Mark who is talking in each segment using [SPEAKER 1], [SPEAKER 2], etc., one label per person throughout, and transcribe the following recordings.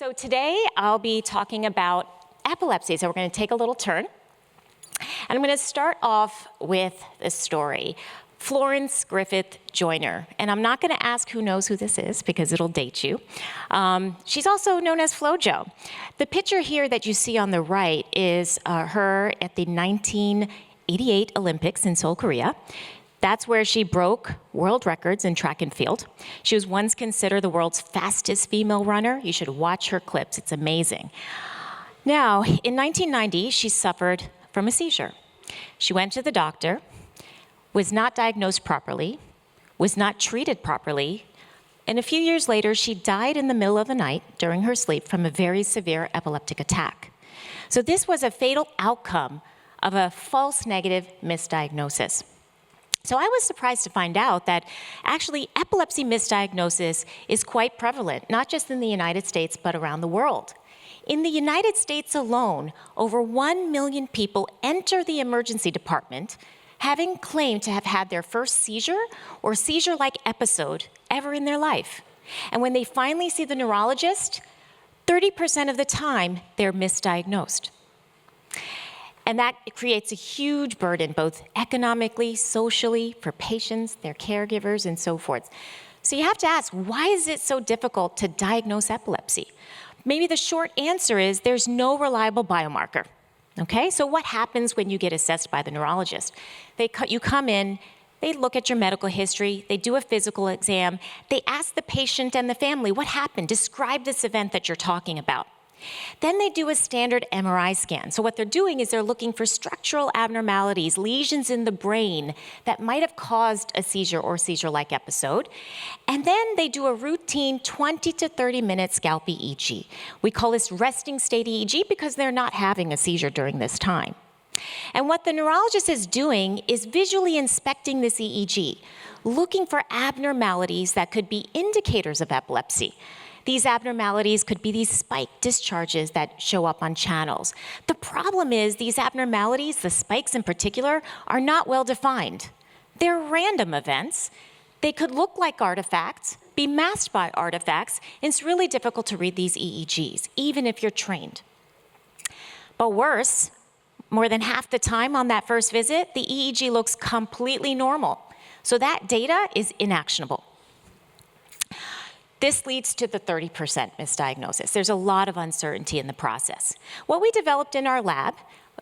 [SPEAKER 1] So today I'll be talking about epilepsy. So we're going to take a little turn. And I'm going to start off with this story. Florence Griffith Joyner. And I'm not going to ask who knows who this is because it'll date you. She's also known as FloJo. The picture here that you see on the right is her at the 1988 Olympics in Seoul, Korea. That's where she broke world records in track and field. She was once considered the world's fastest female runner. You should watch her clips. It's amazing. Now, in 1990, she suffered from a seizure. She went to the doctor, was not diagnosed properly, was not treated properly, and a few years later, she died in the middle of the night during her sleep from a very severe epileptic attack. So this was a fatal outcome of a false negative misdiagnosis. So I was surprised to find out that actually epilepsy misdiagnosis is quite prevalent, not just in the United States, but around the world. In the United States alone, over 1 million people enter the emergency department having claimed to have had their first seizure or seizure-like episode ever in their life. And when they finally see the neurologist, 30% of the time, they're misdiagnosed. And that creates a huge burden, both economically, socially, for patients, their caregivers, and so forth. So you have to ask, why is it so difficult to diagnose epilepsy? Maybe the short answer is there's no reliable biomarker. Okay, so what happens when you get assessed by the neurologist? You come in, they look at your medical history, they do a physical exam, they ask the patient and the family, what happened? Describe this event that you're talking about. Then they do a standard MRI scan. So what they're doing is they're looking for structural abnormalities, lesions in the brain that might have caused a seizure or seizure-like episode. And then they do a routine 20 to 30-minute scalp EEG. We call this resting state EEG because they're not having a seizure during this time. And what the neurologist is doing is visually inspecting this EEG, looking for abnormalities that could be indicators of epilepsy. These abnormalities could be these spike discharges that show up on channels. The problem is these abnormalities, the spikes in particular, are not well defined. They're random events. They could look like artifacts, be masked by artifacts, and it's really difficult to read these EEGs, even if you're trained. But worse, more than half the time on that first visit, the EEG looks completely normal. So that data is inactionable. This leads to the 30% misdiagnosis. There's a lot of uncertainty in the process. What we developed in our lab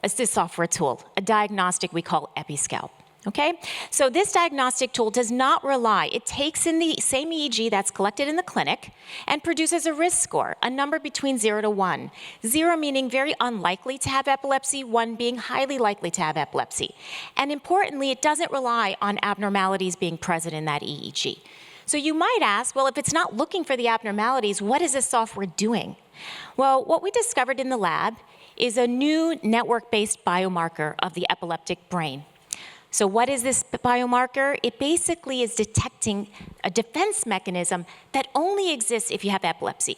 [SPEAKER 1] is this software tool, a diagnostic we call EpiScalp. Okay? So this diagnostic tool does not rely. It takes in the same EEG that's collected in the clinic and produces a risk score, a number between 0 to 1. 0 meaning very unlikely to have epilepsy, 1 being highly likely to have epilepsy. And importantly, it doesn't rely on abnormalities being present in that EEG. So you might ask, well, if it's not looking for the abnormalities, what is this software doing? Well, what we discovered in the lab is a new network-based biomarker of the epileptic brain. So what is this biomarker? It basically is detecting a defense mechanism that only exists if you have epilepsy.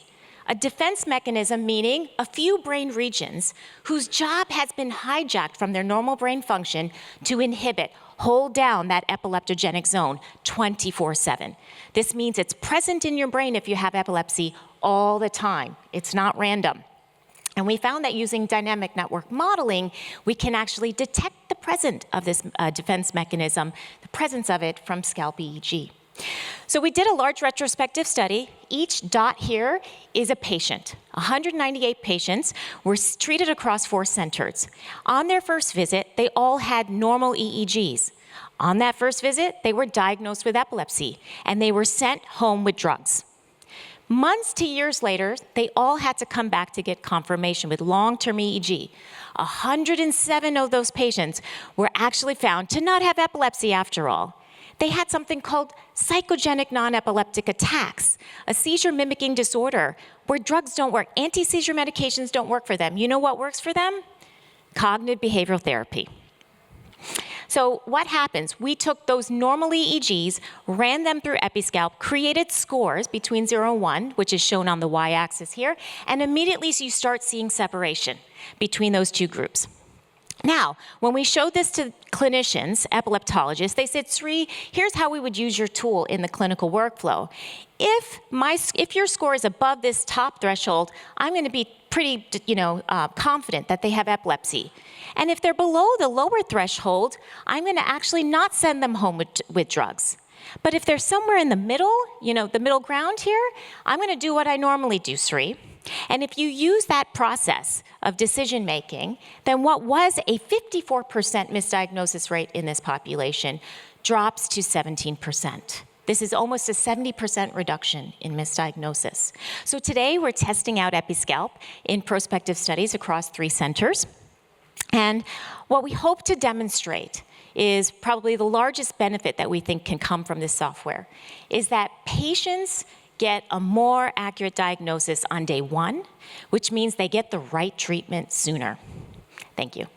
[SPEAKER 1] A defense mechanism meaning a few brain regions whose job has been hijacked from their normal brain function to inhibit, hold down that epileptogenic zone 24/7. This means it's present in your brain if you have epilepsy all the time. It's not random. And we found that using dynamic network modeling, we can actually detect the presence of this defense mechanism, the presence of it from scalp EEG. So we did a large retrospective study. Each dot here is a patient. 198 patients were treated across 4 centers. On their first visit, they all had normal EEGs. On that first visit, they were diagnosed with epilepsy, and they were sent home with drugs. Months to years later, they all had to come back to get confirmation with long-term EEG. 107 of those patients were actually found to not have epilepsy after all. They had something called psychogenic non-epileptic attacks, a seizure-mimicking disorder where drugs don't work. Anti-seizure medications don't work for them. You know what works for them? Cognitive behavioral therapy. So what happens? We took those normal EEGs, ran them through EpiScalp, created scores between 0 and 1, which is shown on the y-axis here, and immediately you start seeing separation between those two groups. Now, when we showed this to clinicians, epileptologists, they said, Sri, here's how we would use your tool in the clinical workflow. If your score is above this top threshold, I'm going to be pretty, confident that they have epilepsy. And if they're below the lower threshold, I'm going to actually not send them home with drugs. But if they're somewhere in the middle, the middle ground here, I'm going to do what I normally do, Sri. And if you use that process of decision making, then what was a 54% misdiagnosis rate in this population drops to 17%. This is almost a 70% reduction in misdiagnosis. So today we're testing out EpiScalp in prospective studies across 3 centers. And what we hope to demonstrate is probably the largest benefit that we think can come from this software, is that patients get a more accurate diagnosis on day 1, which means they get the right treatment sooner. Thank you.